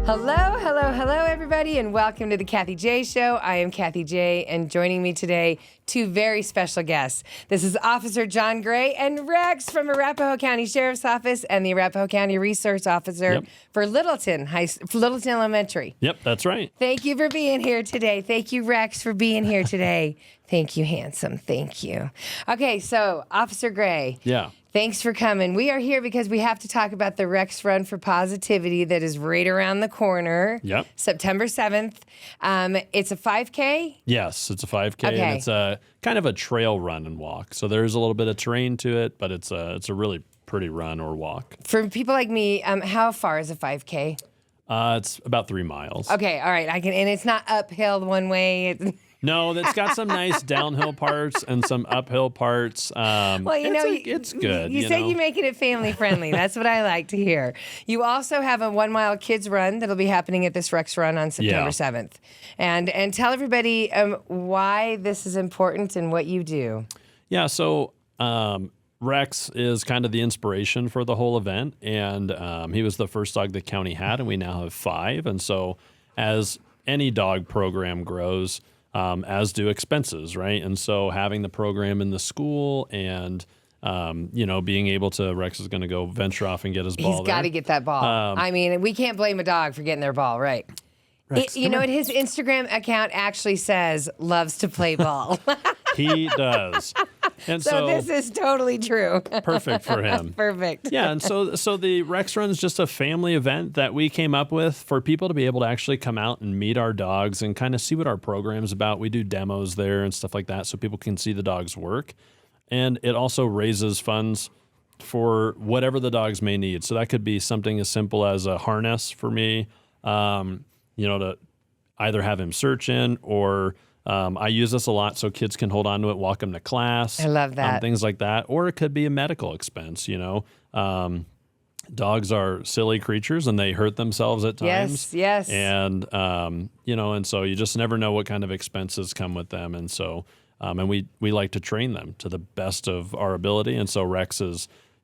Hello, everybody, and welcome to the Kathie J Show. I am Kathie J, and joining me today, two very special guests. This is Officer John Gray and Rex from Arapahoe County Sheriff's Office and the Arapahoe County Resource Officer for Littleton Elementary. Yep, that's right. Thank you for being here today. Thank you, Rex, for being here today. Thank you, handsome. Thank you. Okay, so Officer Gray. Yeah. Thanks for coming. We are here because we have to talk about the RexRun for PAWSitivity that is right around the corner. Yep. September 7th. It's a 5K? Yes, it's a 5K, Okay. and it's a kind of a trail run and walk. So there's a little bit of terrain to it, but it's a really pretty run or walk. For people like me, how far is a 5K? It's about 3 miles. Okay, all right. And it's not uphill one way. No, it's got some nice downhill parts and some uphill parts. Well, it's good. You say you're making it family friendly. That's what I like to hear. You also have a 1 mile kids run that'll be happening at this RexRun on September 7th. And tell everybody why this is important and what you do. Yeah, so Rex is kind of the inspiration for the whole event, and he was the first dog the county had, and we now have 5. And so as any dog program grows, as do expenses, right? And so having the program in the school and, being able to, Rex is going to go venture off and get his ball. He's got to get that ball. I mean, we can't blame a dog for getting their ball, right? Rex, His Instagram account actually says loves to play ball. He does. And so this is totally true. Perfect for him. Perfect. Yeah, and so the RexRun is just a family event that we came up with for people to be able to actually come out and meet our dogs and kind of see what our program's about. We do demos there and stuff like that so people can see the dogs work. And it also raises funds for whatever the dogs may need. So that could be something as simple as a harness for me, to either have him search in or I use this a lot so kids can hold on to it, walk them to class. I love that. Things like that. Or it could be a medical expense, Dogs are silly creatures and they hurt themselves at times. Yes. And, and so you just never know what kind of expenses come with them. And so, and we like to train them to the best of our ability. And so Rex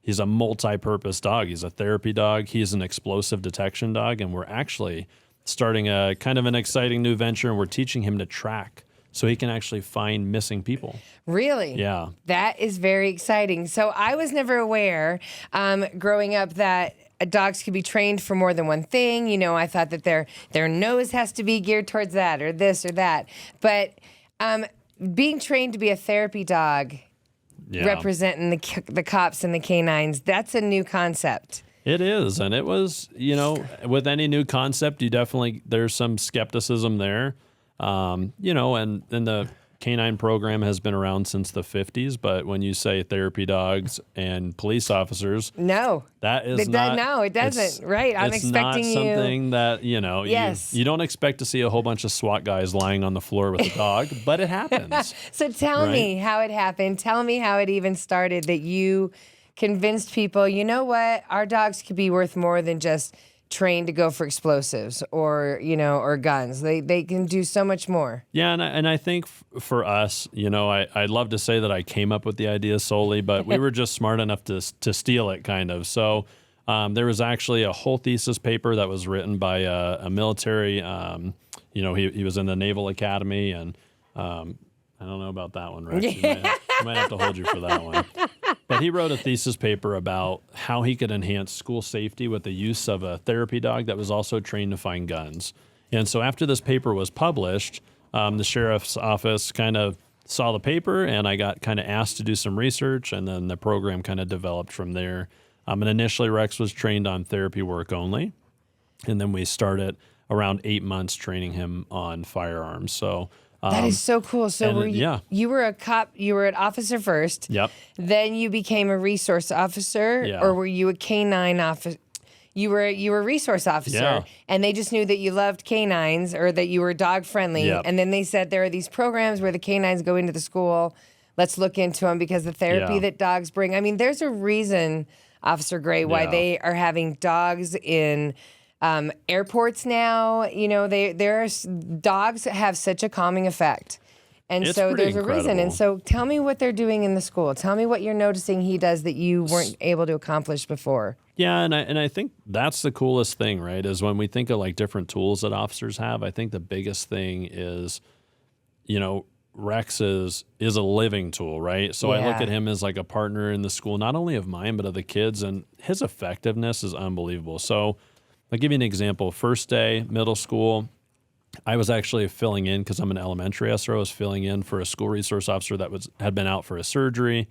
he's a multi-purpose dog. He's a therapy dog. He's an explosive detection dog. And we're actually starting a kind of an exciting new venture, and we're teaching him to track so he can actually find missing people. Really? Yeah. That is very exciting. So I was never aware growing up that dogs could be trained for more than one thing. I thought that their nose has to be geared towards that or this or that. But being trained to be a therapy dog representing the cops and the K9s, that's a new concept. It is, and it was, with any new concept, there's some skepticism there, and the canine program has been around since the 50s, but when you say therapy dogs and police officers, no, that is no, it doesn't. Right, I'm expecting it's not something that Yes. you don't expect to see a whole bunch of SWAT guys lying on the floor with a dog, but it happens. So tell me how it happened. Tell me how it even started that you convinced people, you know what, our dogs could be worth more than just trained to go for explosives or guns. They can do so much more. Yeah, and I think for us, I'd love to say that I came up with the idea solely, but we were just smart enough to steal it, kind of. So there was actually a whole thesis paper that was written by a military. He was in the Naval Academy, and I don't know about that one, Rex. You might have to hold you for that one. But he wrote a thesis paper about how he could enhance school safety with the use of a therapy dog that was also trained to find guns. And so after this paper was published, the sheriff's office kind of saw the paper, and I got kind of asked to do some research, and then the program kind of developed from there. And initially, Rex was trained on therapy work only, and then we started around 8 months training him on firearms. So that is so cool. So you were a cop, you were an officer first. Yep. Then you became a resource officer, or were you a K9 officer? You were a resource officer, and they just knew that you loved canines or that you were dog friendly. Yep. And then they said there are these programs where the canines go into the school. Let's look into them because the therapy that dogs bring. I mean, there's a reason, Officer Gray, why they are having dogs in airports now. Dogs have such a calming effect. And It's so pretty there's a reason. And incredible. so tell me what they're doing in the school. Tell me what you're noticing he does that you weren't able to accomplish before. Yeah, and I think that's the coolest thing, right? Is when we think of like different tools that officers have. I think the biggest thing is, Rex is a living tool, right? So I look Yeah. at him as like a partner in the school, not only of mine but of the kids, and his effectiveness is unbelievable. So I'll give you an example. First day, middle school, I was actually filling in because I'm an elementary SRO. I was filling in for a school resource officer that had been out for a surgery,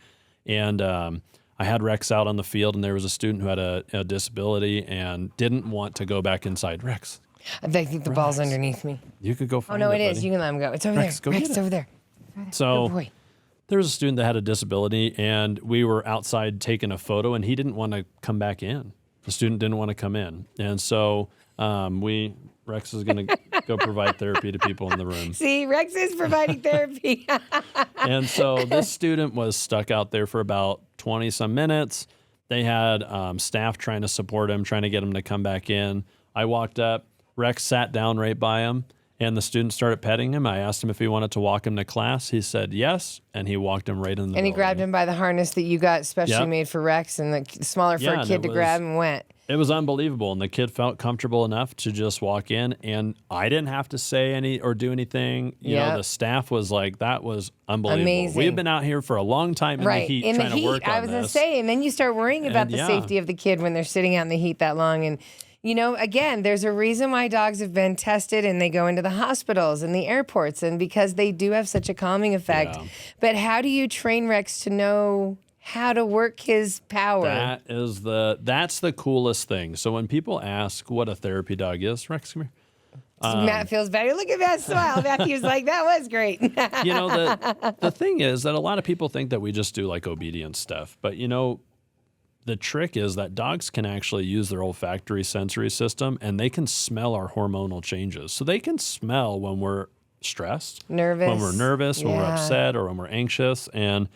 and I had Rex out on the field, and there was a student who had a disability and didn't want to go back inside. Rex, I think the ball's underneath me. you could go Oh, find no, it it is. buddy. You can let him go. It's over Rex, there. go Rex, get it's it. over there. So Good boy. there was a student that had a disability, and we were outside taking a photo, and he didn't want to come back in. The student didn't want to come in. And so Rex is going to go provide therapy to people in the room. See, Rex is providing therapy. And so this student was stuck out there for about 20 some minutes. They had staff trying to support him, trying to get him to come back in. I walked up, Rex sat down right by him, and the student started petting him. I asked him if he wanted to walk him to class. He said yes, and he walked him right in the And he building. grabbed him by the harness that you got specially Yep. made for Rex, and the smaller for Yeah, a and kid it to was- grab and went. It was unbelievable, and the kid felt comfortable enough to just walk in, and I didn't have to say any or do anything. You know, Yep. the staff was like, that was unbelievable. Amazing. We've been out here for a long time in the heat in the trying heat, to work on I was going to this. say, and then you start worrying about And the yeah. safety of the kid when they're sitting out in the heat that long. And, again, there's a reason why dogs have been tested and they go into the hospitals and the airports, and because they do have such a calming effect. Yeah. But how do you train Rex to know how to work his power? That's the coolest thing. So when people ask what a therapy dog is, Rex, come here. Matt feels better. Look at Matt's smile. Matthew's like, that was great. The thing is that a lot of people think that we just do like obedience stuff, but the trick is that dogs can actually use their olfactory sensory system, and they can smell our hormonal changes. So they can smell when we're stressed, Nervous. when we're nervous, when we're Yeah. upset, or when we're anxious. And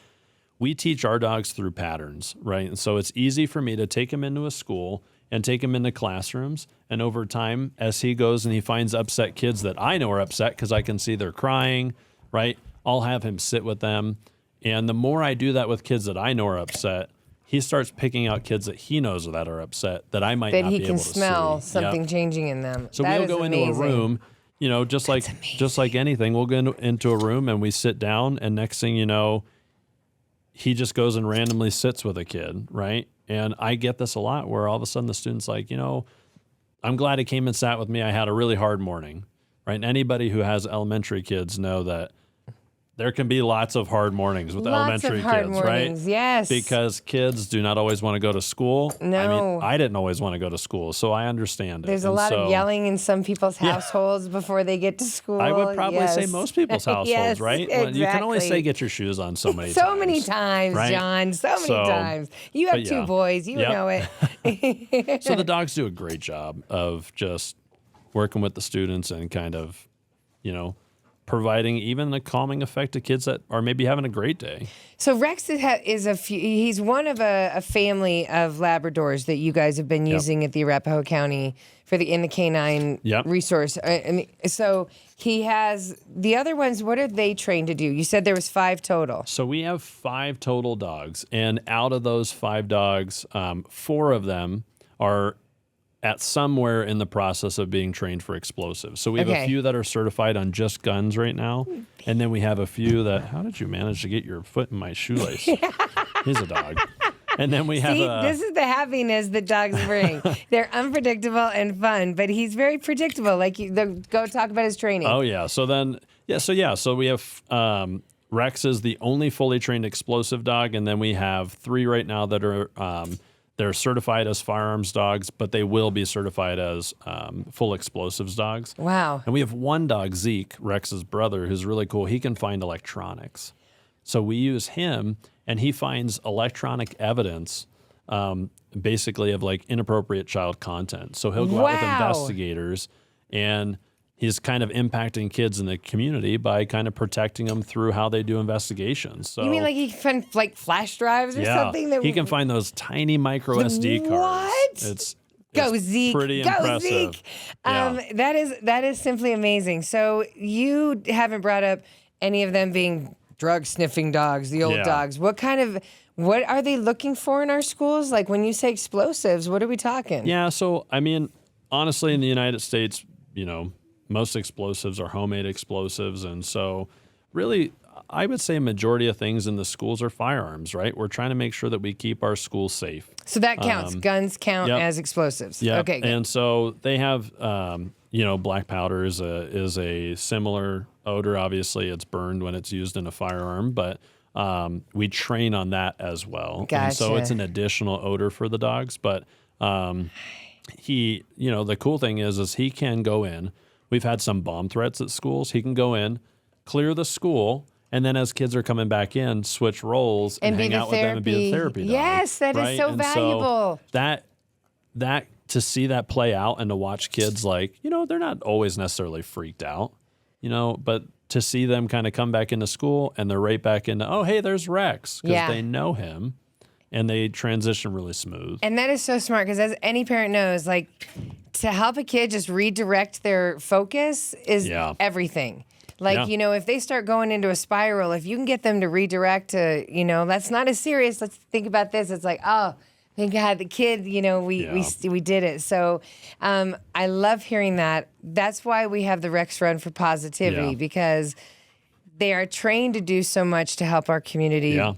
we teach our dogs through patterns, right? And so it's easy for me to take him into a school and take him into classrooms. And over time, as he goes and he finds upset kids that I know are upset because I can see they're crying, right? I'll have him sit with them. And the more I do that with kids that I know are upset, he starts picking out kids that he knows that are upset that I might That not he be can able to smell see. something Yep. changing in them. So That we'll is go into a amazing. room, just like anything, we'll go into a room and we sit down, and next thing you know, he just goes and randomly sits with a kid, right? And I get this a lot where all of a sudden the student's like, I'm glad he came and sat with me. I had a really hard morning, right? And anybody who has elementary kids know that there can be lots of hard mornings with Lots elementary of hard kids, mornings, right? yes. Because kids do not always want to go to school. I No. mean, I didn't always want to go to school, so I understand it. There's a And lot of so yelling in some people's households before they get to school. I would probably say Yes. most people's households, Yes, right? Well, you can only exactly. say get your shoes on so many times. So many times, right? John. So many times. You have but two yeah. boys. You Yep. know it. So the dogs do a great job of just working with the students and kind of, providing even a calming effect to kids that are maybe having a great day. So Rex he's one of a family of Labradors that you guys have been using at the Arapahoe County in the canine Yep. resource. So he has the other ones. What are they trained to do? You said there was 5 total. So we have 5 total dogs, and out of those 5 dogs, 4 of them are at somewhere in the process of being trained for explosives. So we have Okay. a few that are certified on just guns right now, and then we have a few that, how did you manage to get your foot in my shoelace? He's a dog. And then we have See, this is the happiness that dogs bring. They're unpredictable and fun, but he's very predictable. Like, go talk about his training. Oh yeah. So we have Rex is the only fully trained explosive dog, and then we have 3 right now that are they're certified as firearms dogs, but they will be certified as full explosives dogs. Wow. And we have 1 dog, Zeke, Rex's brother, who's really cool. He can find electronics. So we use him, and he finds electronic evidence basically of like inappropriate child content. So he'll go out with Wow. investigators, and he's kind of impacting kids in the community by kind of protecting them through how they do investigations. So You mean like he can find like flash drives or something? he can find those tiny micro SD cards. What? It's Go Zeke! pretty Go impressive. Zeke! Yeah. That is simply amazing. So you haven't brought up any of them being drug sniffing dogs, the old dogs, what are they looking for in our schools? Like when you say explosives, what are we talking? Yeah. So, I mean, honestly, in the United States, most explosives are homemade explosives. And so really, I would say a majority of things in the schools are firearms, right? We're trying to make sure that we keep our schools safe. So that counts. Guns count as explosives. Yeah. Okay, good. And so they have, black powder is a similar odor. Obviously, it's burned when it's used in a firearm, but we train on that as well. Gotcha. And so it's an additional odor for the dogs. But the cool thing is he can go in. We've had some bomb threats at schools. He can go in, clear the school, and then as kids are coming back in, switch roles and hang out with them and be the therapy dog. Yes, that is so valuable. So that to see that play out and to watch kids they're not always necessarily freaked out, but to see them kind of come back into school and they're right back into, oh, hey, there's Rex, because they know him and they transition really smooth. And that is so smart because as any parent knows, to help a kid just redirect their focus is everything. If they start going into a spiral, if you can get them to redirect to, that's not as serious. Let's think about this. It's like, oh, thank God the kid, we did it. So I love hearing that. That's why we have the RexRun for PAWSitivity because they are trained to do so much to help our community. Yeah.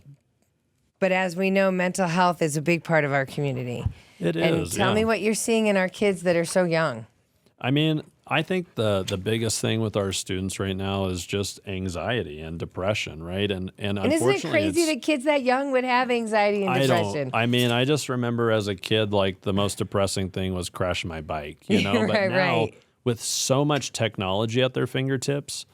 But as we know, mental health is a big part of our community. It is. And tell me what you're seeing in our kids that are so young. I mean, I think the biggest thing with our students right now is just anxiety and depression, right? And unfortunately, isn't it crazy that kids that young would have anxiety and depression? I just remember as a kid, the most depressing thing was crashing my bike, But now with so much technology at their fingertips,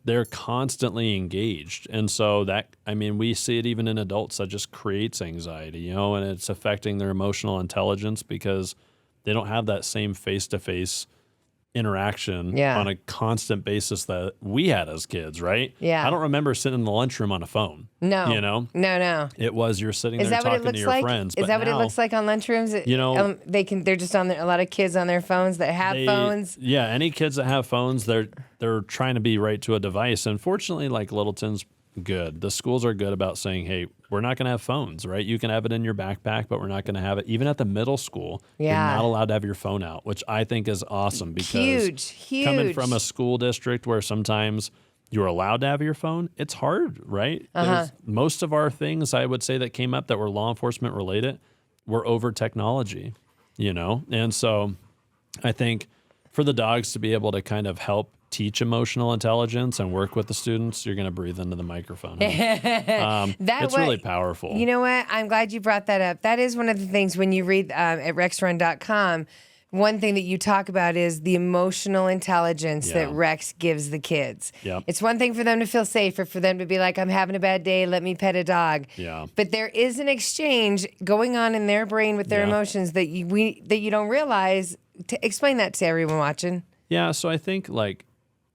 they're constantly engaged. And so we see it even in adults that just creates anxiety, and it's affecting their emotional intelligence because they don't have that same face-to-face interaction on a constant basis that we had as kids, right? Yeah. I don't remember sitting in the lunchroom on a phone. No. No. It was you're sitting there talking to your friends. Is that what it looks like on lunchrooms? They're just on a lot of kids on their phones that have phones. Yeah, any kids that have phones, they're trying to be right to a device. Unfortunately, Littleton's good. The schools are good about saying, hey, we're not going to have phones, right? You can have it in your backpack, but we're not going to have it. Even at the middle school, you're not allowed to have your phone out, which I think is awesome because huge. Coming from a school district where sometimes you're allowed to have your phone, it's hard, right? Most of our things, I would say, that came up that were law enforcement related were over technology, And so I think for the dogs to be able to kind of help teach emotional intelligence and work with the students, you're going to breathe into the microphone. It's really powerful. You know what? I'm glad you brought that up. That is one of the things when you read at RexRun.com, one thing that you talk about is the emotional intelligence that Rex gives the kids. Yep. It's one thing for them to feel safe or for them to be like, I'm having a bad day, let me pet a dog. Yeah. But there is an exchange going on in their brain with their emotions that you don't realize. Explain that to everyone watching. Yeah, so I think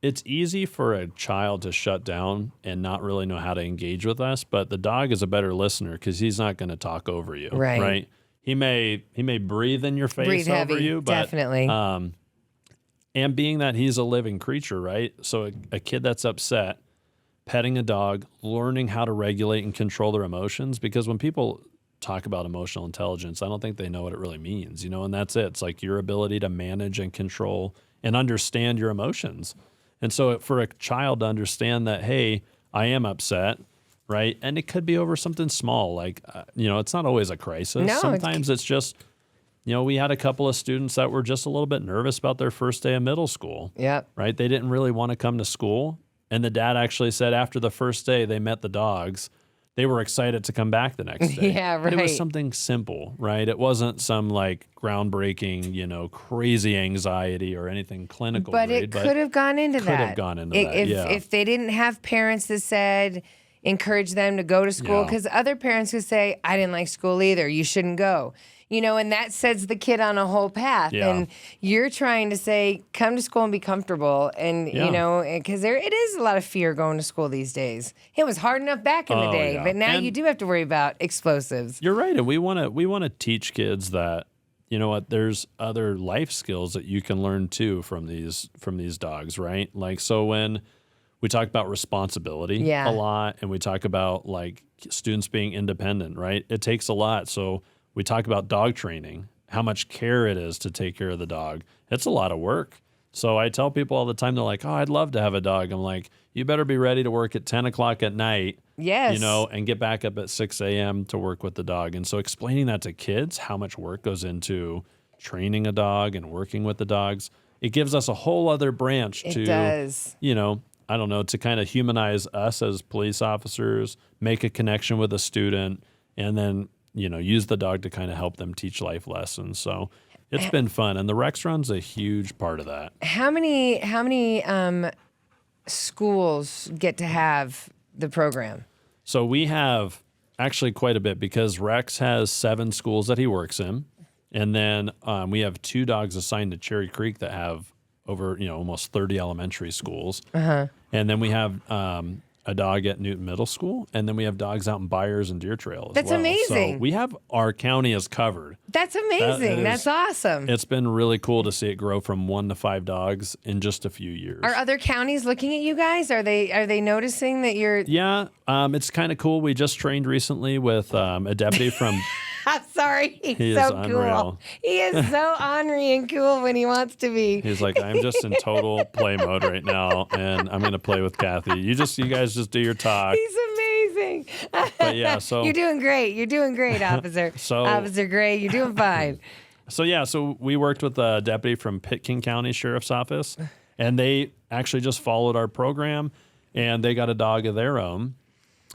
it's easy for a child to shut down and not really know how to engage with us, but the dog is a better listener because he's not going to talk over you, right? He may breathe in your face over you, but definitely. And being that he's a living creature, right? So a kid that's upset, petting a dog, learning how to regulate and control their emotions, because when people talk about emotional intelligence, I don't think they know what it really means, and that's it. It's like your ability to manage and control and understand your emotions. And so for a child to understand that, hey, I am upset, right? And it could be over something small. It's not always a crisis. No, sometimes it's just, we had a couple of students that were just a little bit nervous about their first day of middle school. Yep. Right? They didn't really want to come to school. And the dad actually said after the first day they met the dogs, they were excited to come back the next day. Yeah, right. And it was something simple, right? It wasn't some groundbreaking, crazy anxiety or anything clinical. But it could have gone into that. Could have gone into that, If they didn't have parents that said, encourage them to go to school, because other parents would say, I didn't like school either, you shouldn't go. And that sets the kid on a whole path. Yeah. And you're trying to say, come to school and be comfortable. And, because it is a lot of fear going to school these days. It was hard enough back in the day, but now you do have to worry about explosives. You're right. And we want to teach kids that, there's other life skills that you can learn too from these dogs, right? So when we talk about responsibility Yeah. a lot, and we talk about like students being independent, right? It takes a lot. So we talk about dog training, how much care it is to take care of the dog. It's a lot of work. So I tell people all the time, they're like, oh, I'd love to have a dog. I'm like, you better be ready to work at 10 o'clock at night, Yes. and get back up at 6 a.m. to work with the dog. And so explaining that to kids, how much work goes into training a dog and working with the dogs, it gives us a whole other branch It to, does. I don't know, to kind of humanize us as police officers, make a connection with a student, and then, use the dog to kind of help them teach life lessons. So it's been fun. And the RexRun's a huge part of that. How many schools get to have the program? So we have actually quite a bit because Rex has 7 schools that he works in. And then we have 2 dogs assigned to Cherry Creek that have over, almost 30 elementary schools. Uh-huh. And then we have a dog at Newton Middle School. And then we have dogs out in Byers and Deer Trail as That's well. amazing. So we have our county is covered. That's amazing. That's awesome. It's been really cool to see it grow from 1 to 5 dogs in just a few years. Are other counties looking at you guys? Are they noticing that you're? Yeah, it's kind of cool. We just trained recently with a deputy from... I'm sorry. He's He so is cool. unreal. He is so ornery and cool when he wants to be. He's like, I'm just in total play mode right now, and I'm going to play with Kathie. You guys just do your talk. He's amazing. But yeah, so... You're doing great. You're doing great, officer. Officer Gray, you're doing fine. So we worked with a deputy from Pitkin County Sheriff's Office, and they actually just followed our program, and they got a dog of their own.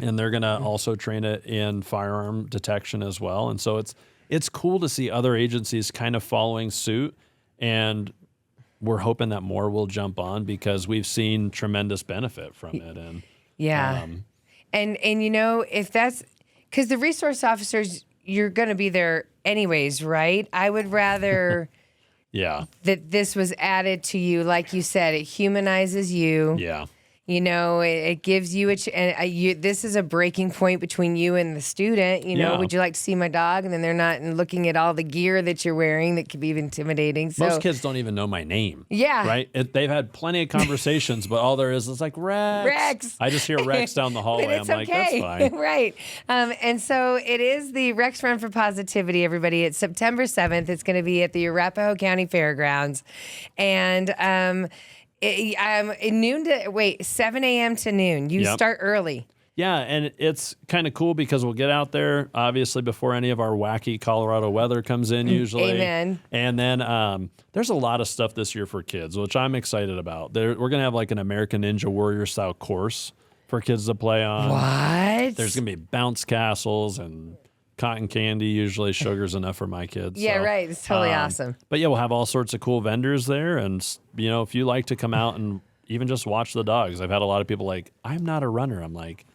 And they're going to also train it in firearm detection as well. And so it's cool to see other agencies kind of following suit. And we're hoping that more will jump on because we've seen tremendous benefit from it. And yeah. And if that's because the resource officers, you're going to be there anyways, right? I would rather yeah, that this was added to you. Like you said, it humanizes you. yeah. It gives you this is a breaking point between you and the student. Yeah. Would you like to see my dog? And then they're not looking at all the gear that you're wearing that could be intimidating. So, most kids don't even know my name. Yeah. Right? They've had plenty of conversations, but all there is like, Rex. Rex. I just hear Rex down the hallway. But it's I'm like, that's fine. Right. And so it is the Rex Run for Positivity, everybody. It's September 7th. It's going to be at the Arapahoe County Fairgrounds. And 7 a.m. to noon. You start early. Yeah, and it's kind of cool because we'll get out there, obviously, before any of our wacky Colorado weather comes in usually. Amen. And then there's a lot of stuff this year for kids, which I'm excited about. We're going to have like an American Ninja Warrior style course for kids to play on. What? There's going to be bounce castles and cotton candy. Usually sugar's enough for my kids. Yeah, so, right. It's totally awesome. But yeah, we'll have all sorts of cool vendors there. And, if you like to come out and even just watch the dogs, I've had a lot of people like, I'm not a runner. I'm like,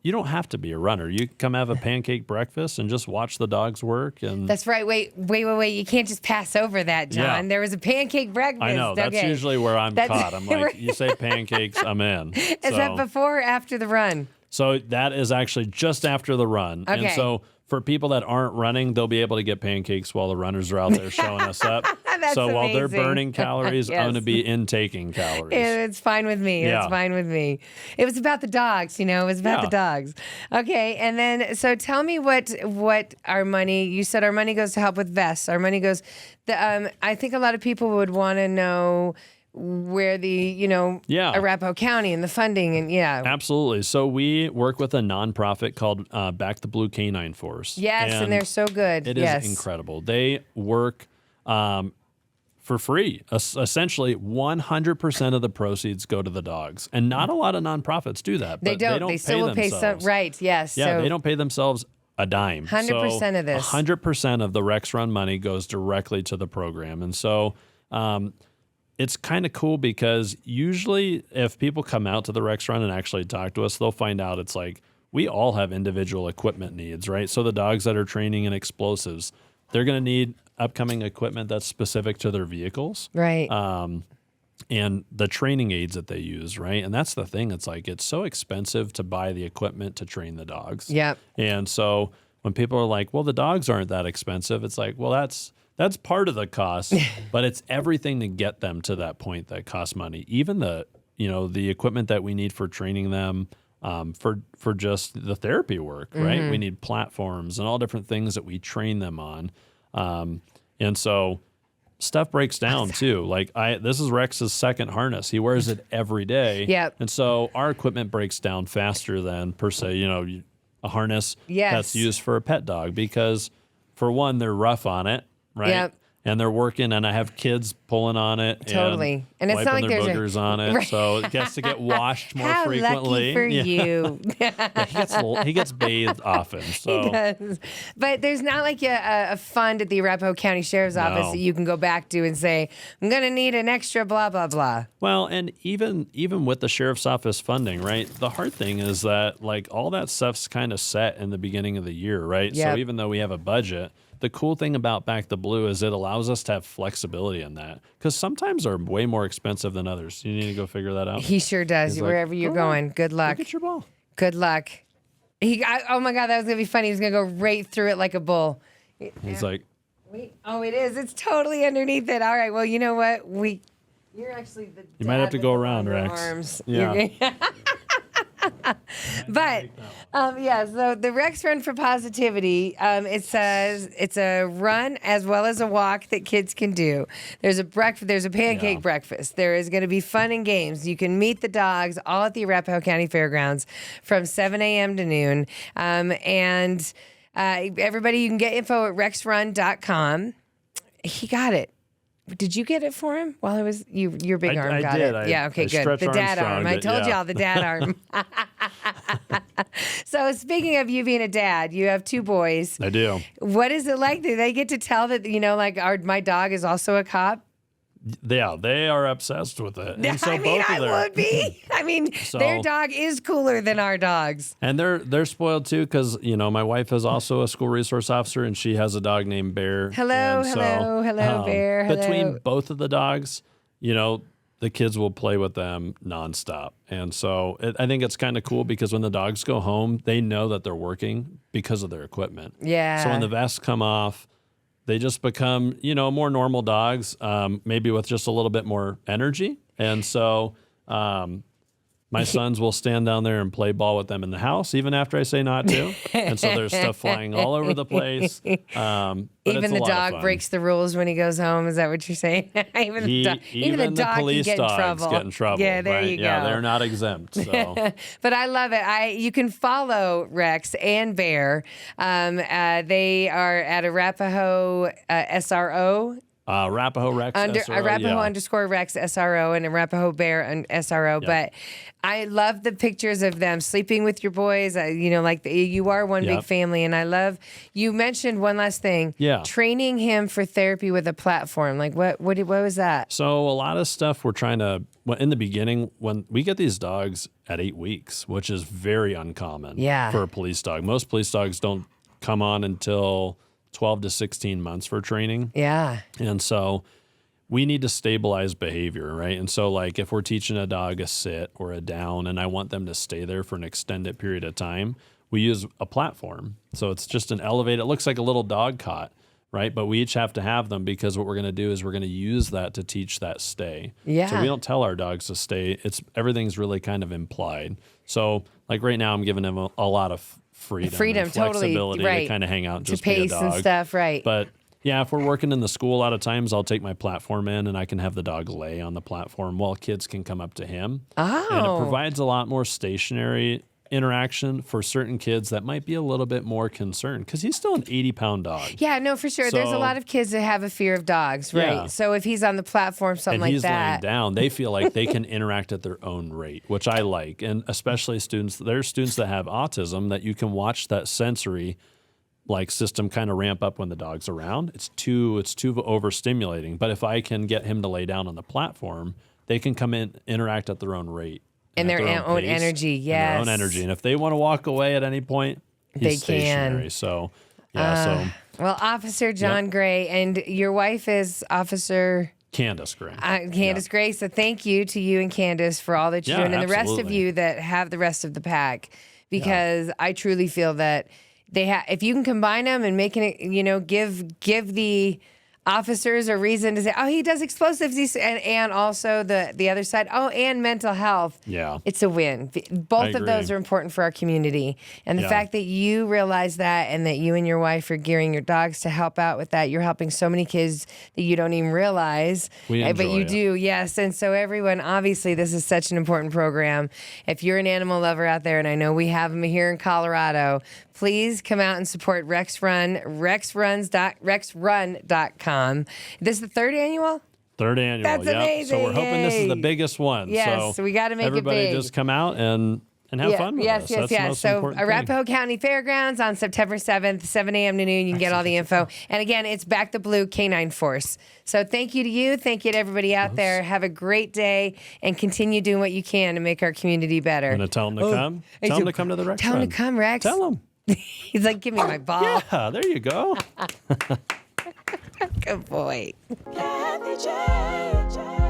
you don't have to be a runner. You can come have a pancake breakfast and just watch the dogs work. And That's right. Wait. You can't just pass over that, John. Yeah. There was a pancake breakfast. I know. That's Okay. usually where I'm caught. I'm like, you say pancakes, I'm in. Is that before or after the run? So that is actually just after the run. Okay. And so for people that aren't running, they'll be able to get pancakes while the runners are out there showing us up. That's so while they're amazing. burning calories, Yes. I'm going to be intaking calories. It's fine with me. Yeah. It's fine with me. It was about the dogs, It was about the dogs. Okay, and then so tell me what our money. You said our money goes to help with vests. Our money goes. I think a lot of people would want to know where the Arapahoe County and the funding and Absolutely. So we work with a nonprofit called Back the Blue Canine Force. Yes, and they're so good. It is incredible. They work for free. Essentially, 100% of the proceeds go to the dogs, and not a lot of nonprofits do that. But They don't. They still will pay some. Right. Yes. Yeah, so they don't pay themselves a dime. 100% of this. 100% of the RexRun money goes directly to the program, and so it's kind of cool because usually if people come out to the RexRun and actually talk to us, they'll find out it's like we all have individual equipment needs, right? So the dogs that are training in explosives, they're going to need upcoming equipment that's specific to their vehicles. Right. And the training aids that they use, right? And that's the thing. It's like it's so expensive to buy the equipment to train the dogs. Yep. And so when people are like, well, the dogs aren't that expensive, it's like, well, that's part of the cost, but it's everything to get them to that point that costs money. Even the the equipment that we need for training them, for just the therapy work, right? We need platforms and all different things that we train them on. And so stuff breaks down too. Like this is Rex's second harness. He wears it every day. Yep. And so our equipment breaks down faster than per se, a harness that's used for a pet dog, because for one, they're rough on it, right? Yep. And they're working, and I have kids pulling on it. Totally. And it's not like their there's boogers on it, Right. so it gets to get washed more How frequently. lucky for you. He gets bathed often. So. He does. But there's not like a fund at the Arapahoe County Sheriff's Office that you can go back to and say, I'm going to need an extra blah, blah, blah. Well, and even with the Sheriff's Office funding, right, the hard thing is that, like, all that stuff's kind of set in the beginning of the year, right? Yep. So even though we have a budget, the cool thing about Back the Blue is it allows us to have flexibility in that, because sometimes they're way more expensive than others. You need to go figure that out. He sure does. He's Wherever like, you're "Go going, good luck. Get your ball. Good luck. Oh my God, that was going to be funny. He's going to go right through it like a bull. He's like, Oh, it is. It's totally underneath it. All right. Well, you know what? You're actually the you might have to go around, Rex. Arms. Yeah. But so the Rex Run for Positivity, it says it's a run as well as a walk that kids can do. There's a pancake breakfast. There is going to be fun and games. You can meet the dogs all at the Arapahoe County Fairgrounds from 7 a.m. to noon. Everybody, you can get info at rexrun.com. He got it. Did you get it for him while I was your big arm got did. it? Yeah, okay, I good. The dad arm. I told y'all the dad arm. So speaking of you being a dad, you have two boys. I do. What is it like? Do they get to tell that, my dog is also a cop? Yeah, they are obsessed with it. And so I would be. Their dog is cooler than our dogs. And they're spoiled too, because my wife is also a school resource officer, and she has a dog named Bear. Hello, Bear. Hello. Between both of the dogs, the kids will play with them nonstop. And so I think it's kind of cool, because when the dogs go home, they know that they're working because of their equipment. Yeah. So when the vests come off, they just become, more normal dogs, maybe with just a little bit more energy. And so my sons will stand down there and play ball with them in the house, even after I say not to. And so there's stuff flying all over the place. But even the dog breaks the rules when he goes home. Is that what you're saying? even the dog police can dogs get in trouble. Yeah, there right? you go. Yeah, they're not exempt. So. But I love it. You can follow Rex and Bear. They are at Arapahoe SRO. Arapahoe Rex SRO. Arapahoe _ Rex SRO and Arapahoe Bear and SRO. Yeah. But I love the pictures of them sleeping with your boys. You are one big family. And I love, you mentioned one last thing. Yeah. Training him for therapy with a platform. Like what was that? So a lot of stuff we're trying to, in the beginning, when we get these dogs at 8 weeks, which is very uncommon for a police dog. Most police dogs don't come on until 12 to 16 months for training. Yeah. And so we need to stabilize behavior, right? And so, like, if we're teaching a dog a sit or a down and I want them to stay there for an extended period of time, we use a platform. So it's just an elevated, it looks like a little dog cot, right? But we each have to have them, because what we're going to do is we're going to use that to teach that stay. Yeah. So we don't tell our dogs to stay. Everything's really kind of implied. So, like, right now I'm giving them a lot of freedom and flexibility to kind of hang out and just pace be a dog. and stuff, right? But yeah, if we're working in the school, a lot of times I'll take my platform in and I can have the dog lay on the platform while kids can come up to him. Oh. And it provides a lot more stationary interaction for certain kids that might be a little bit more concerned, because he's still an 80-pound dog. Yeah, no, for sure. There's a lot of kids that have a fear of dogs, right? Yeah. So if he's on the platform, something like that. And he's laying down, they feel like they can interact at their own rate, which I like. And especially there's students that have autism that you can watch that sensory system kind of ramp up when the dog's around. It's too overstimulating. But if I can get him to lay down on the platform, they can come in, interact at their own rate. And their own pace, energy, yes. And their own energy. And if they want to walk away at any point, he's stationary. Can. So, well, Officer John Gray, and your wife is Officer Candace Gray. Candace Gray. So thank you to you and Candace for all that you're doing, and the rest of you that have the rest of the pack, because I truly feel that if you can combine them and making it, give the officers a reason to say, oh, he does explosives, and also the other side, oh, and mental health. Yeah. It's a win. Both of those are important for our community. And the fact that you realize that and that you and your wife are gearing your dogs to help out with that, you're helping so many kids that you don't even realize. But you do, yes. And so everyone, obviously, this is such an important program. If you're an animal lover out there, and I know we have them here in Colorado, please come out and support RexRun, RexRun.com. This is the third annual? Third annual. That's amazing. So we're hoping this is the biggest one. Yes, so we got to make it big. Everybody just come out and have fun with us. That's the most So important Arapahoe thing. County Fairgrounds on September 7th, 7 a.m. to noon. You can get all the info. And again, it's Back the Blue Canine Force. So thank you to you. Thank you to everybody out there. Have a great day and continue doing what you can to make our community better. I'm going to tell them to come. Tell them to come to the Rex Tell Run. them to come, Rex. Tell them. He's like, give me my ball. Yeah, there you go. Good boy. Kathie J.